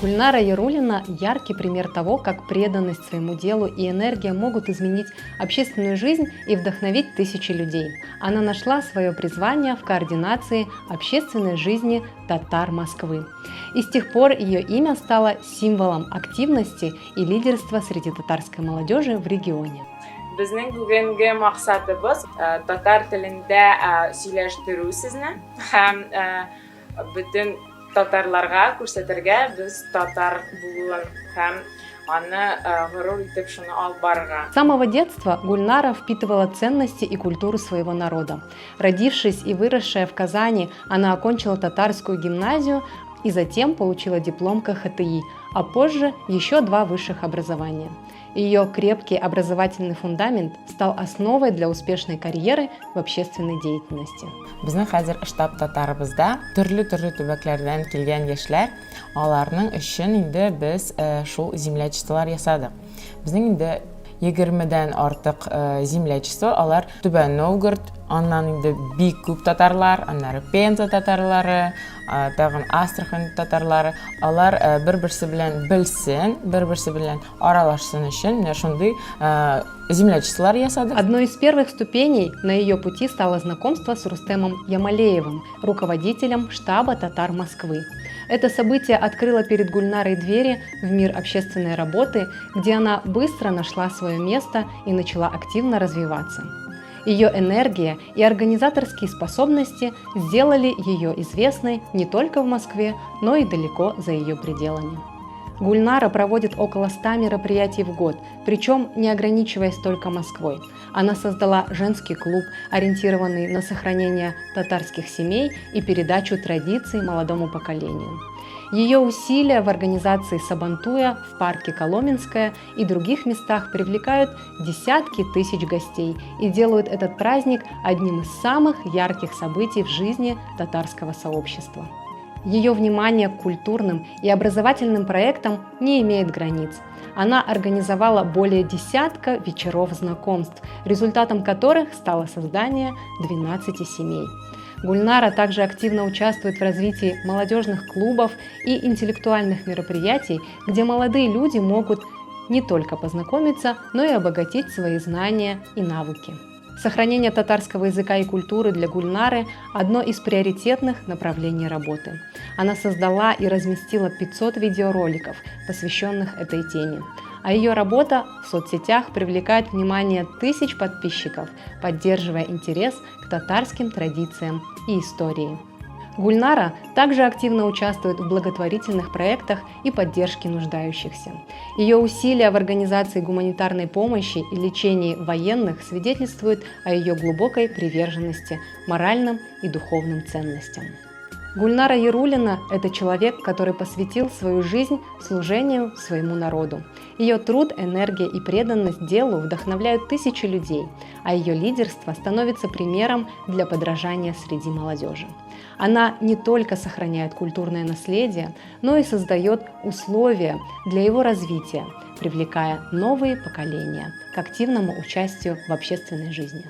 Гульнара Яруллина – яркий пример того, как преданность своему делу и энергия могут изменить общественную жизнь и вдохновить тысячи людей. Она нашла свое призвание в координации общественной жизни татар Москвы. И с тех пор ее имя стало символом активности и лидерства среди татарской молодежи в регионе. Безнең бүгенге максатыбыз татар телендә сөйләштерү сезне һәм бөтен татарларга күрсәтергә без татар булуын һәм аны горур итеп шуны алып барырга. С самого детства Гульнара впитывала ценности и культуру своего народа. Родившись и выросшая в Казани, она окончила татарскую гимназию и затем получила диплом КХТИ, а позже еще 2 высших образования. Ее крепкий образовательный фундамент стал основой для успешной карьеры в общественной деятельности. Безнең хәзер штаб татарыбызда төрле төбәкләрдән килгән яшьләр, аларның өчен инде без шул землячестволар ясадык. Безнең инде 20дән артык землячество, алар Түбән Новгород, аннан инде бик күп татарлар, аннары Пенза татарлары, тагын Астрахань татарлары, алар бер-берсе белән белсен, бер-берсе белән аралашсын өчен менә шундый землячестволар ясадык. Одной из первых ступеней на ее пути стало знакомство с Рустемом Ямалеевым, руководителем штаба татар Москвы. Это событие открыло перед Гульнарой двери в мир общественной работы, где она быстро нашла свое место и начала активно развиваться. Ее энергия и организаторские способности сделали ее известной не только в Москве, но и далеко за ее пределами. Гульнара проводит около 100 мероприятий в год, причем не ограничиваясь только Москвой. Она создала женский клуб, ориентированный на сохранение татарских семей и передачу традиций молодому поколению. Ее усилия в организации Сабантуя в парке Коломенское и других местах привлекают десятки тысяч гостей и делают этот праздник одним из самых ярких событий в жизни татарского сообщества. Ее внимание к культурным и образовательным проектам не имеет границ. Она организовала более десятка вечеров знакомств, результатом которых стало создание 12 семей. Гульнара также активно участвует в развитии молодежных клубов и интеллектуальных мероприятий, где молодые люди могут не только познакомиться, но и обогатить свои знания и навыки. Сохранение татарского языка и культуры для Гульнары – одно из приоритетных направлений работы. Она создала и разместила 500 видеороликов, посвященных этой теме. А ее работа в соцсетях привлекает внимание тысяч подписчиков, поддерживая интерес к татарским традициям и истории. Гульнара также активно участвует в благотворительных проектах и поддержке нуждающихся. Ее усилия в организации гуманитарной помощи и лечении военных свидетельствуют о ее глубокой приверженности моральным и духовным ценностям. Гульнара Яруллина – это человек, который посвятил свою жизнь служению своему народу. Ее труд, энергия и преданность делу вдохновляют тысячи людей, а ее лидерство становится примером для подражания среди молодежи. Она не только сохраняет культурное наследие, но и создает условия для его развития, привлекая новые поколения к активному участию в общественной жизни.